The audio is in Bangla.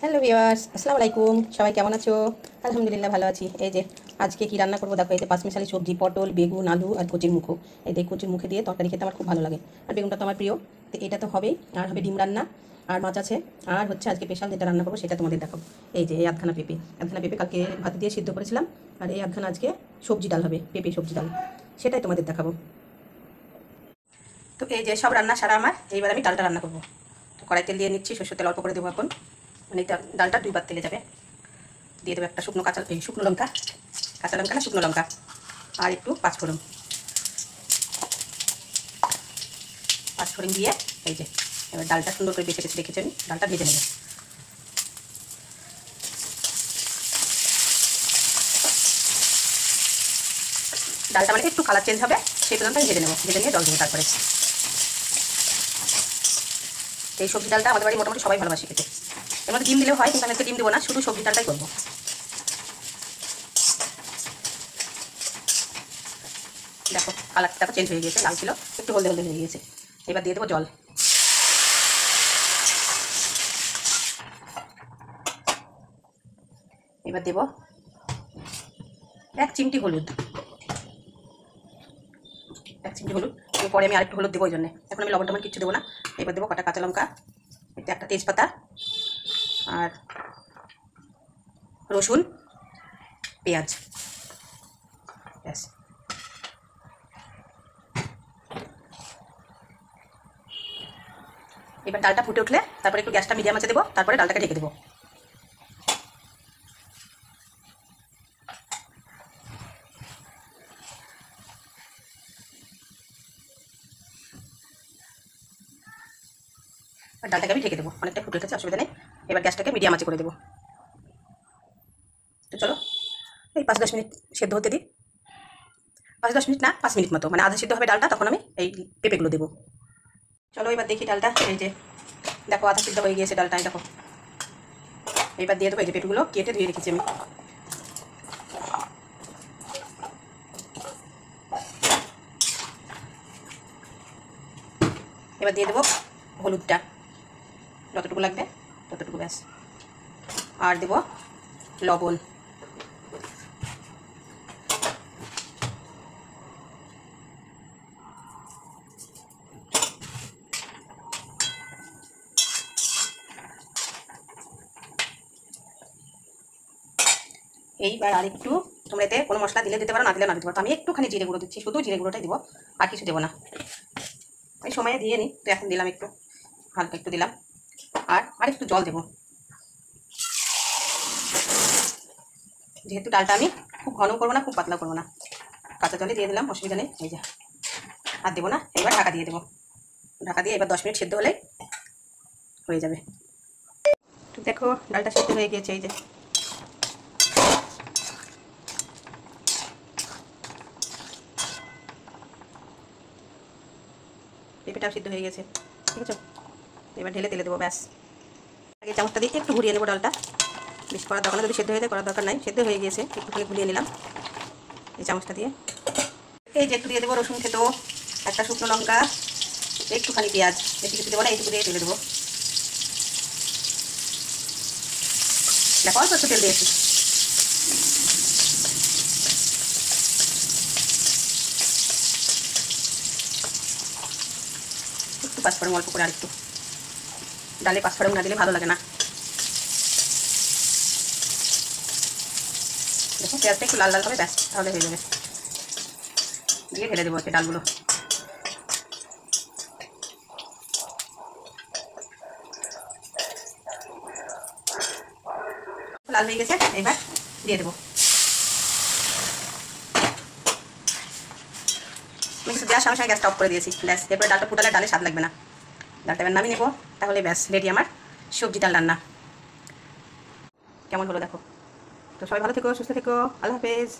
হ্যালো ভিউয়ার্স, আসসালামু আলাইকুম। সবাই কেমন আছো? আলহামদুলিল্লাহ ভালো আছি। এই যে আজকে কি রান্না করবো দেখো, এই যে পাঁচমিশালি সবজি, পটল, বেগুন, আলু আর কচির মুখো। এই যে কচির মুখে দিয়ে তরকারি খেতে আমার খুব ভালো লাগে, আর বেগুনটা তো আমার প্রিয়। তো এটা তো হবেই, আর হবে ডিম রান্না, আর মাছ আছে, আর হচ্ছে আজকে স্পেশাল যেটা রান্না করবো সেটা তোমাদের দেখাবো। এই যে এই আধখানা পেঁপে কালকে ভাত দিয়ে সিদ্ধ করেছিলাম, আর এই আধখানা আজকে সবজি ডাল হবে, পেঁপে সবজি ডাল, সেটাই তোমাদের দেখাবো। তো এই যে সব রান্না সারা আমার, এইবার আমি ডালটা রান্না করবো। তো কড়াই তেল দিয়ে নিচ্ছি, সরষের তেল অল্প করে দেবো এখন, মানে ডালটা 2 বার তেলে যাবে। দিয়ে দেবো একটা শুকনো লঙ্কা, কাঁচা লঙ্কা না শুকনো লঙ্কা, আর একটু পাঁচফোড়ন দিয়ে এই যে এবার ডালটা সুন্দর করে বেছে বেছে রেখেছি আমি, ডালটা ভেজে নেব। ডালটা মানে একটু কালার চেঞ্জ হবে সেই পর্যন্ত আমি ভেজে নেবো, ভেজে নিয়ে জল দেবো তারপরে। এই সবজি ডালটা আমাদের বাড়ি মোটামুটি সবাই ভালোবাসি খেতে। এর মধ্যে ডিম দিলেও হয়, কিন্তু আমি আজকে ডিম দেবো না, শুধু সবজি ডালটাই করবো। দেখো কালারটা চেঞ্জ হয়ে গিয়েছে, লাল ছিল একটু হলদে হলদে হয়ে গিয়েছে। এবার দিয়ে দেবো জল। এবার দেবো 1 চিমটি হলুদ, 1 চিমটি হলুদ। পরে আমি আরেকটু হলুদ দেবো, ওই জন্য এখন আমি লবণ টবণ কিচ্ছু দেবো না। এবার দেবো কটা কাঁচা লঙ্কা, এতে একটা তেজপাতা, আর রসুন, পেঁয়াজ, ব্যাস। এবার ডালটা ফুটে উঠলে তারপরে একটু গ্যাসটা মিডিয়াম আঁচে দেবো, তারপরে ডালটাকে ঢেকে দেবো। ডালটাকে আমি ঢেকে দেবো, অনেকটা ফুটে উঠেছে, অসুবিধা নেই। এবার গ্যাসটাকে মিডিয়াম আঁচে করে দেবো। তো চলো এই 5-10 মিনিট সেদ্ধ হতে দিই। 5-10 মিনিট না, 5 মিনিট মতো, মানে আধা সিদ্ধ হবে ডালটা, তখন আমি এই পেঁপেগুলো দেবো। চলো এবার দেখি ডালটা, এই যে দেখো আধা সিদ্ধ হয়ে গিয়েছে ডালটা, দেখো। এবার দিয়ে দেবো এই যে পেঁপেগুলো কেটে ধুয়ে রেখেছি আমি। এবার দিয়ে দেবো হলুদটা, যতটুকু লাগবে ততটুকু, ব্যাস। আর দেবো লবণ। এইবার আর একটু, তোমরা এতে কোনো মশলা দিলে দিতে পারো, না দিলে না দিতে পারো। আমি একটুখানি জিরে গুঁড়ো দিচ্ছি, শুধু জিরে গুঁড়োটাই দিব, আর কিছু দেবো না। এই সময়ে দিয়ে নিই, তো এখন দিলাম একটু, হালকা একটু দিলাম, আর একটু জল দেবো। যেহেতু ডালটা আমি খুব ঘন করবো না, খুব পাতলা করবো না, কাঁচা জলে দিয়ে দিলাম, অসুবিধা নেই। এই যে আর দেবো না, এবার ঢাকা দিয়ে দেবো। ঢাকা দিয়ে এবার 10 মিনিট সেদ্ধ হলেই হয়ে যাবে। তো দেখো ডালটা সেদ্ধ হয়ে গিয়েছে, এই যে পেঁপেটাও সিদ্ধ হয়ে গেছে, ঠিক আছে। এবার ঢেলে তেলে দেবো, ব্যাস। আগে চামচটা দিয়ে একটু ঘুরিয়ে নেবো ডালটা, বেশি করার দরকার নেই, যদি সেদ্ধ হয়ে যায় করার দরকার নাই, সেদ্ধ হয়ে গিয়েছে, একটুখানি ঘুরিয়ে নিলাম এই চামচটা দিয়ে। এই যে একটু দিয়ে দেবো রসুন খেতো, একটা শুকনো লঙ্কা, একটুখানি পেঁয়াজ, বেশি কিছু দেবো না, এইটুকু দিয়ে তেলে দেবো। দেখো অল্প একটু তেল দিয়েছি। একটু পাঁচফোড়ন অল্প করে, আর একটু, ডালে পাঁচফোড়ন না দিলে ভালো লাগে না। দেখো পেঁয়াজটা একটু লাল লাল হবে, ব্যাস, তাহলে হয়ে যাবে। দিয়ে ঢেলে দেবো ডালগুলো। লাল হয়ে গেছে, এবার দিয়ে দেবো। আমি কিছু দেওয়ার সঙ্গে সঙ্গে গ্যাসটা অফ করে দিয়েছি, ব্যাস। এরপরে ডালটা ফুটালে ডালে স্বাদ লাগবে না, ডালটা এবার নামিয়ে নেবো, তাহলে ব্যাস রেডি আমার সবজি ডাল রান্না। কেমন হলো দেখো। তো সবাই ভালো থেকো, সুস্থ থেকো, আল্লাহ হাফেজ।